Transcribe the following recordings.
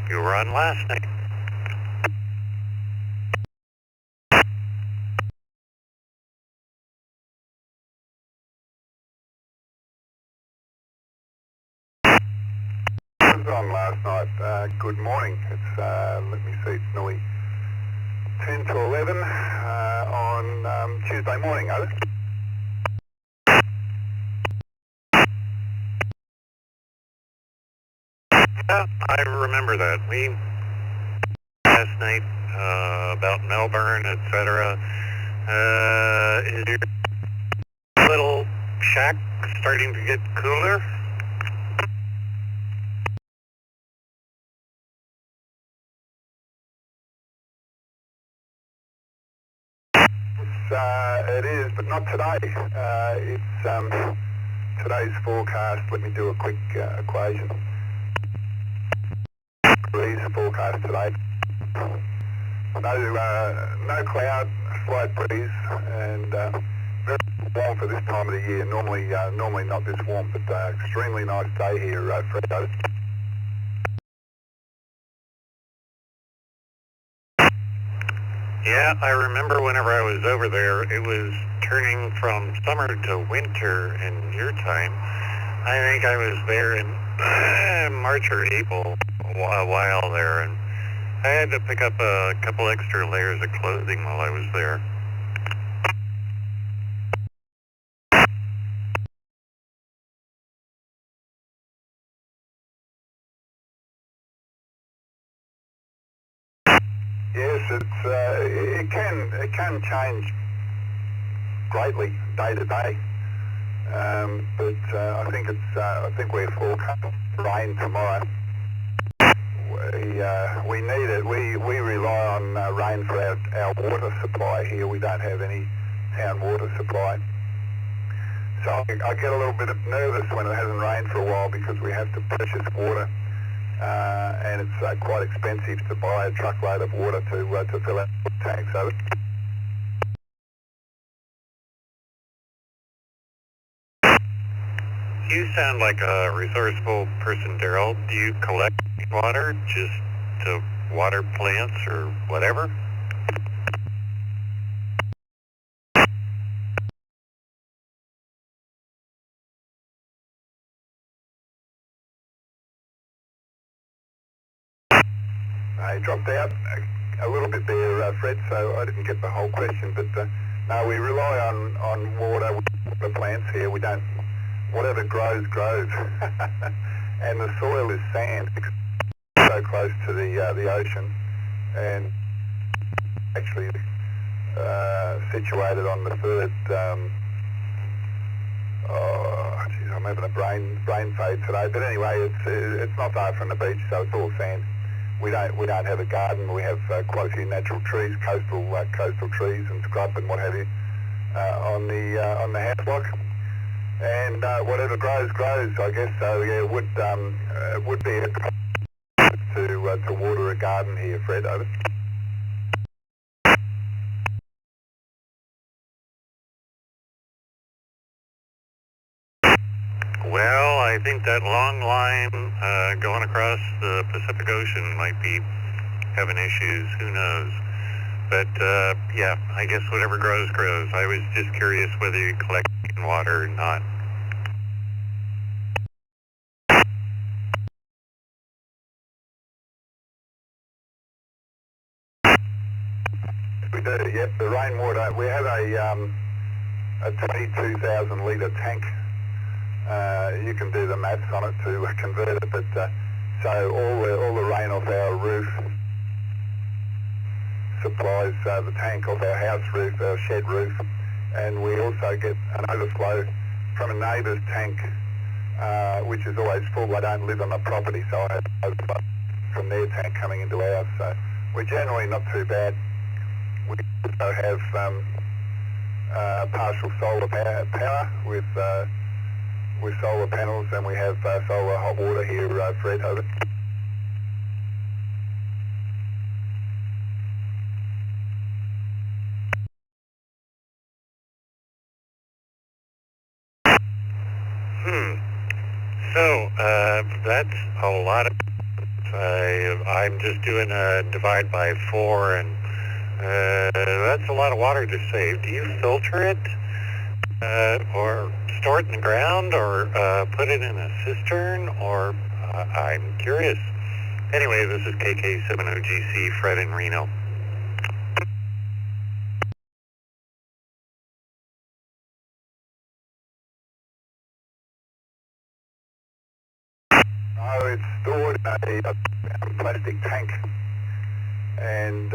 You were on last night. I was on last night. Good morning. It's, let me see, it's nearly 10 to 11 on Tuesday morning, over. Yeah, I remember that. We last night about Melbourne, etc. Is your little shack starting to get cooler? It is, but not today. It's today's forecast. Let me do a quick equation. Breeze forecast today. No cloud, slight breeze, and very warm for this time of the year. Normally not this warm, but extremely nice day here, Fred. Yeah, I remember whenever I was over there, it was turning from summer to winter in your time. I think I was there in March or April, a while there, and I had to pick up a couple extra layers of clothing while I was there. Yes, it can change greatly day to day, but I think we're forecast rain tomorrow. We need it. We rely on rain for our water supply here. We don't have any town water supply, so I get a little bit nervous when it hasn't rained for a while because we have to purchase water. And it's quite expensive to buy a truckload of water to fill our tanks. So You sound like a resourceful person, Daryl. Do you collect water just to water plants or whatever? I dropped out a little bit there, Fred, so I didn't get the whole question. But no, we rely on water with the plants here. We don't, whatever grows, grows. And the soil is sand, so close to the ocean, and actually situated on the third. Geez, I'm having a brain fade today. But anyway, it's not far from the beach, so it's all sand. We don't have a garden. We have quite a few natural trees, coastal trees and scrub and what have you on the house block. And whatever grows, grows. I guess so. Yeah, it would be a cost to water a garden here, Fred. Over. Well, I think that long line going across the Pacific Ocean might be having issues. Who knows? But yeah, I guess whatever grows, grows. I was just curious whether you collect water or not. We do. Yep, the rainwater. We have a 22,000 litre tank. You can do the maths on it to convert it, but so all the rain off our roof supplies the tank off our house roof, our shed roof, and we also get an overflow from a neighbour's tank, which is always full. They don't live on the property, so I have overflow from their tank coming into ours. So we're generally not too bad. We also have partial solar power with solar panels, and we have solar hot water here, Fred. Over. So that's a lot of I'm just doing a divide by 4, and that's a lot of water to save. Do you filter it, or store it in the ground, or put it in a cistern, or I'm curious. Anyway, this is KK70GC, Fred in Reno. Oh, it's stored in a plastic tank, and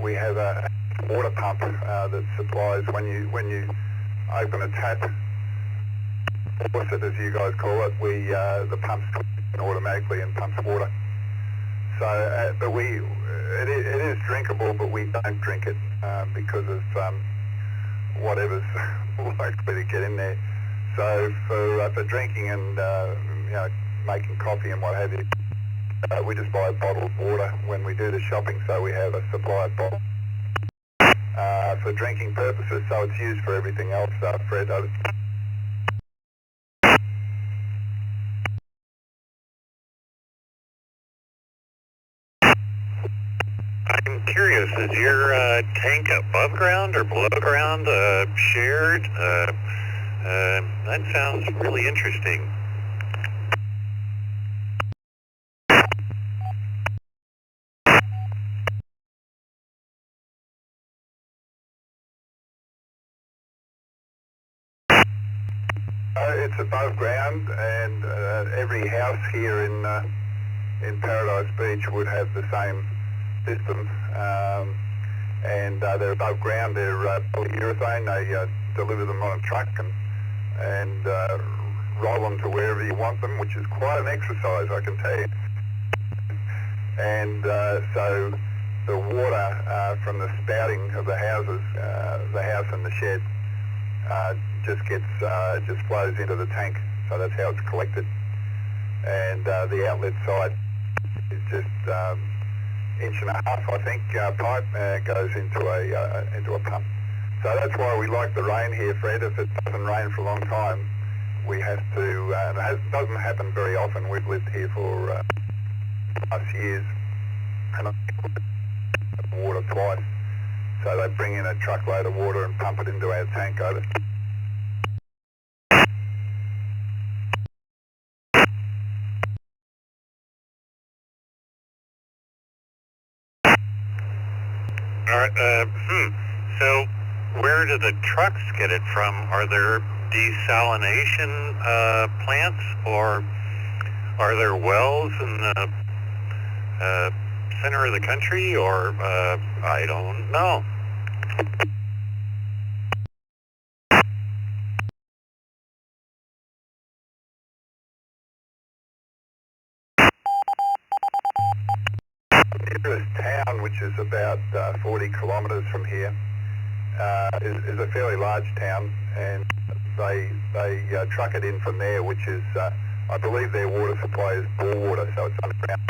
we have a water pump that supplies when you open a tap, faucet as you guys call it. The pump's automatically and pumps water. So, but it is drinkable, but we don't drink it because of whatever's likely to get in there. So for drinking and making coffee and what have you, we just buy bottled water when we do the shopping. So we have a supply of bottles for drinking purposes. So it's used for everything else. Fred, I'm curious, is your tank above ground or below ground, shared? That sounds really interesting. It's above ground, and every house here in Paradise Beach would have the same system. And they're above ground. They're polyurethane. They deliver them on a truck and roll them to wherever you want them, which is quite an exercise, I can tell you. And so the water from the spouting of the houses, the house and the shed, just flows into the tank. So that's how it's collected. And the outlet side is just inch and a half, I think, pipe goes into a pump. So that's why we like the rain here, Fred. If it doesn't rain for a long time, we have to, and it doesn't happen very often. We've lived here for last years, and I've water twice. So they bring in a truckload of water and pump it into our tank over. All right. So where do the trucks get it from? Are there desalination plants, or are there wells in the center of the country, or I don't know. The nearest town, which is about 40 kilometres from here, is a fairly large town, and they truck it in from there, which is, I believe their water supply is bore water, so it's underground.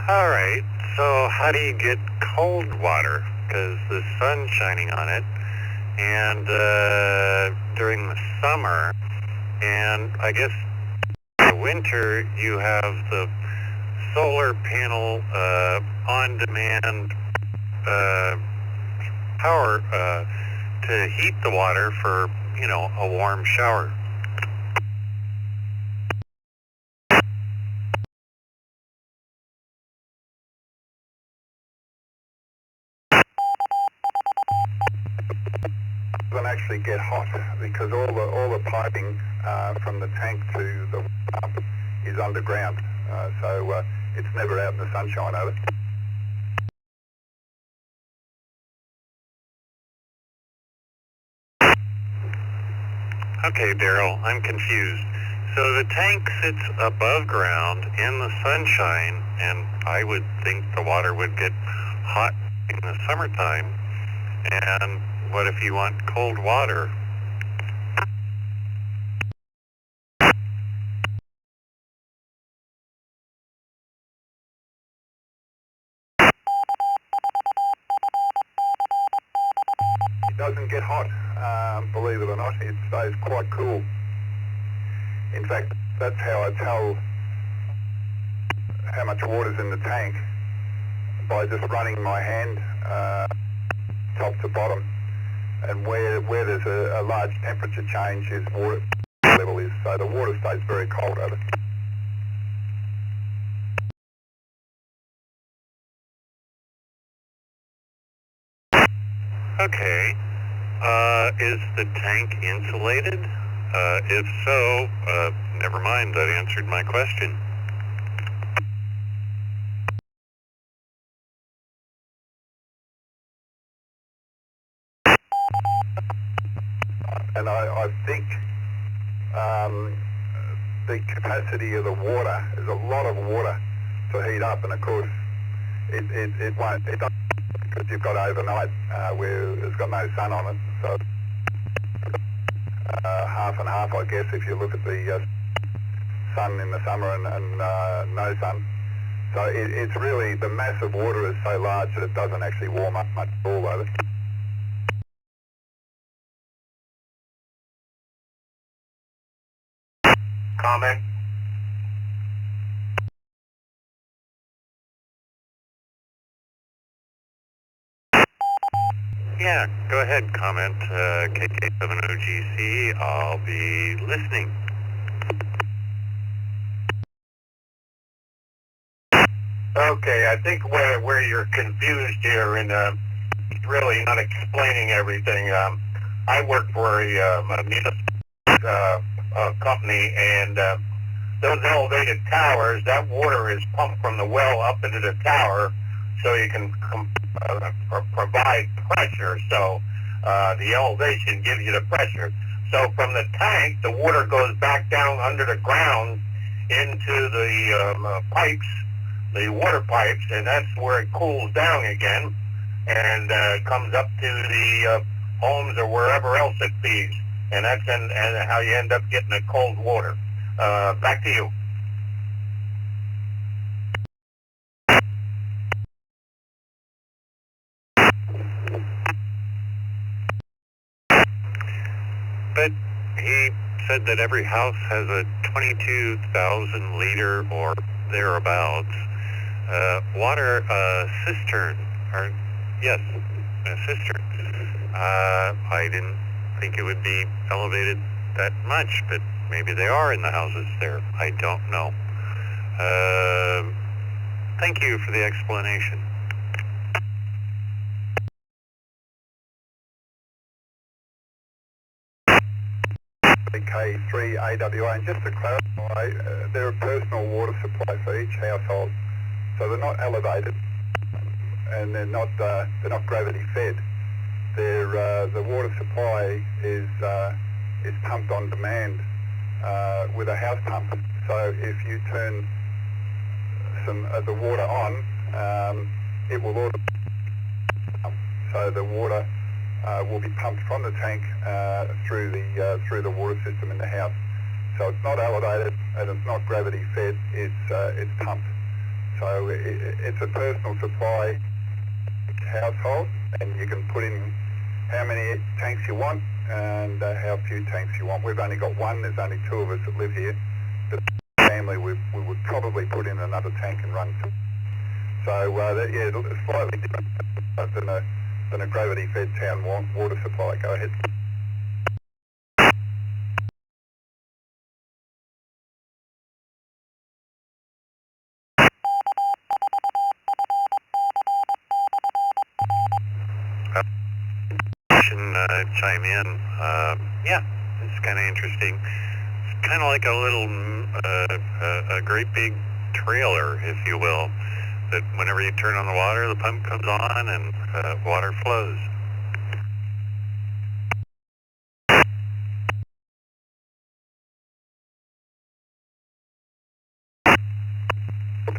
All right, so how do you get cold water? Because the sun's shining on it, and during the summer, and I guess in the winter, you have the solar panel on-demand power to heat the water for, a warm shower. Doesn't actually get hot because all the piping from the tank to the pump is underground, so it's never out in the sunshine over. Okay, Daryl, I'm confused. So the tank sits above ground in the sunshine, and I would think the water would get hot in the summertime. And what if you want cold water? doesn't get hot, believe it or not. It stays quite cool. In fact, that's how I tell how much water's in the tank, by just running my hand top to bottom, and where there's a large temperature change is water level is. So the water stays very cold over. Okay. Is the tank insulated? If so, never mind, that answered my question. And I think the capacity of the water is a lot of water to heat up, and of course it won't, it doesn't, because you've got overnight where it's got no sun on it, so half and half, I guess, if you look at the sun in the summer and no sun. So it's really, the mass of water is so large that it doesn't actually warm up much at all over. Comment? Yeah, go ahead, comment, KK70GC, I'll be listening. Okay, I think where you're confused here and really not explaining everything. I work for a municipal company, and those elevated towers, that water is pumped from the well up into the tower, so you can provide pressure. So the elevation gives you the pressure. So from the tank, the water goes back down under the ground into the pipes, the water pipes, and that's where it cools down again and comes up to the homes or wherever else it feeds. And that's and how you end up getting the cold water. Back to you. But he said that every house has a 22,000 liter or thereabouts water cistern, or yes, a cistern. I didn't think it would be elevated that much, but maybe they are in the houses there. I don't know. Thank you for the explanation. K3AWA, and just to clarify, they're a personal water supply for each household, so they're not elevated, and they're not gravity fed. The water supply is pumped on demand with a house pump. So if you turn some of the water on, it will auto pump. So the water will be pumped from the tank through the water system in the house. So it's not elevated and it's not gravity fed. It's pumped. So it's a personal supply household, and you can put in how many tanks you want and how few tanks you want. We've only got one. There's only two of us that live here. The family, we would probably put in another tank and run two. So yeah, it's slightly different than a gravity-fed town water supply. Go ahead. Chime in. Yeah, it's kind of interesting. It's kind of like a little, a great big trailer, if you will, that whenever you turn on the water, the pump comes on and water flows.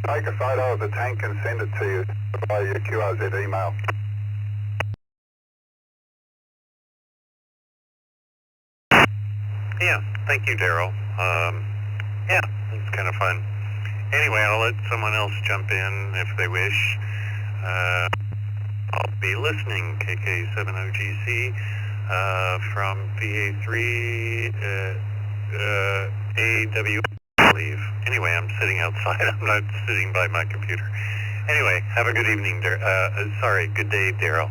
Take a photo of the tank and send it to you by your QSOs email. Yeah, thank you, Daryl. Yeah, it's kind of fun. Anyway, I'll let someone else jump in if they wish. I'll be listening. KK70GC from VA3 AW, I believe. Anyway, I'm sitting outside. I'm not sitting by my computer. Anyway, have a good evening, good day, Daryl.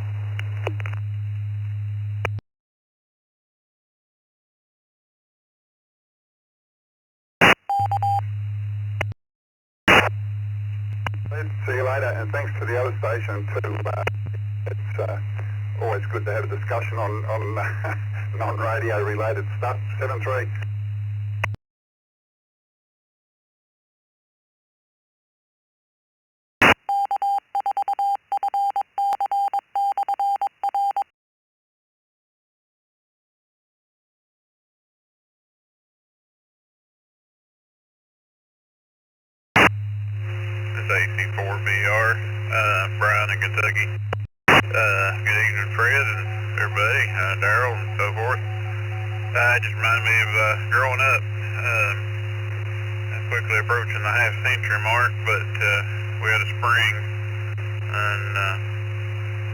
See you later, and thanks to the other station too. It's always good to have a discussion on non-radio related stuff. 7-3. AC4BR, Brian in Kentucky. Good evening, Fred and everybody, Daryl and so forth. It just reminded me of growing up, quickly approaching the half-century mark, but we had a spring, and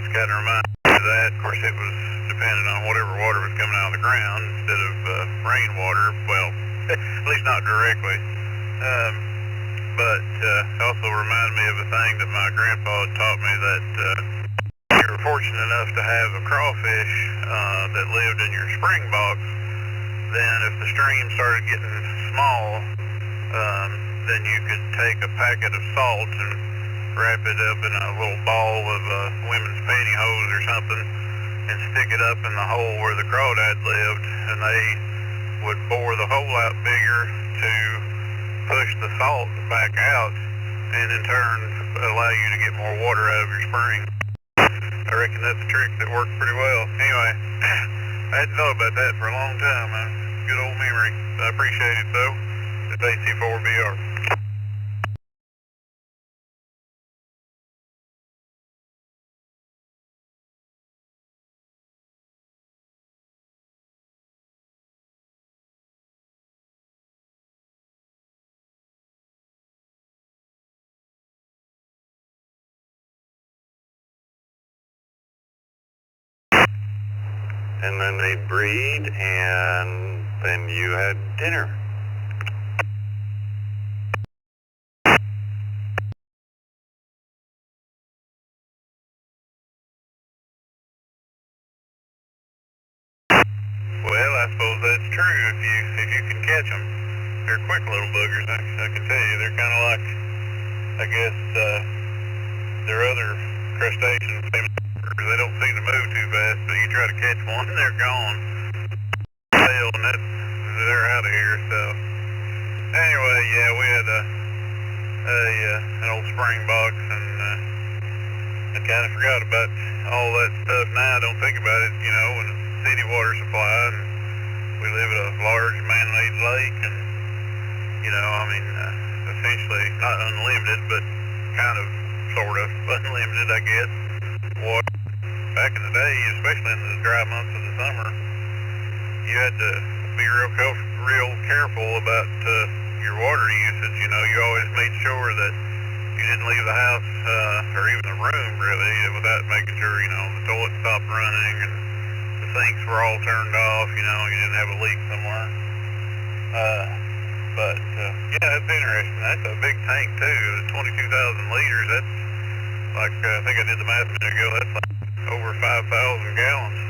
it's kind of reminded me of that. Of course, it was dependent on whatever water was coming out of the ground instead of rainwater. Well, at least not directly. But also reminded me of a thing that my grandpa had taught me, that you were fortunate enough to have a crawfish that lived in your spring box. Then if the stream started getting small, then you could take a packet of salt and wrap it up in a little ball of women's pantyhose or something and stick it up in the hole where the crawdad lived, and they would bore the hole out bigger to push the salt back out, and in turn allow you to get more water out of your spring. I reckon that's a trick that worked pretty well. Anyway, I hadn't thought about that for a long time. Good old memory. I appreciate it though. It's AC4BR. And then they breed, and then you had dinner. Well, I suppose that's true if you can catch them. They're quick little boogers. I can tell you, they're kind of like, I guess, their other crustaceans. They don't seem to move too fast, but you try to catch one, and they're gone. And they're out of here. So anyway, yeah, we had an old spring box, and I kind of forgot about all that stuff. Now I don't think about it, you know, when city water supply, and we live at a large man-made lake, and you know, I mean, essentially not unlimited, but kind of, sort of unlimited, I guess. Water. Back in the day, especially in the dry months of the summer, you had to be real careful about your water usage. You know, you always made sure that you didn't leave the house or even the room really without making sure, you know, the toilet stopped running and the sinks were all turned off. You know, you didn't have a leak somewhere. But yeah, that's interesting. That's a big tank too. 22,000 liters. That's like, I think I did the math a minute ago. That's like over 5,000 gallons.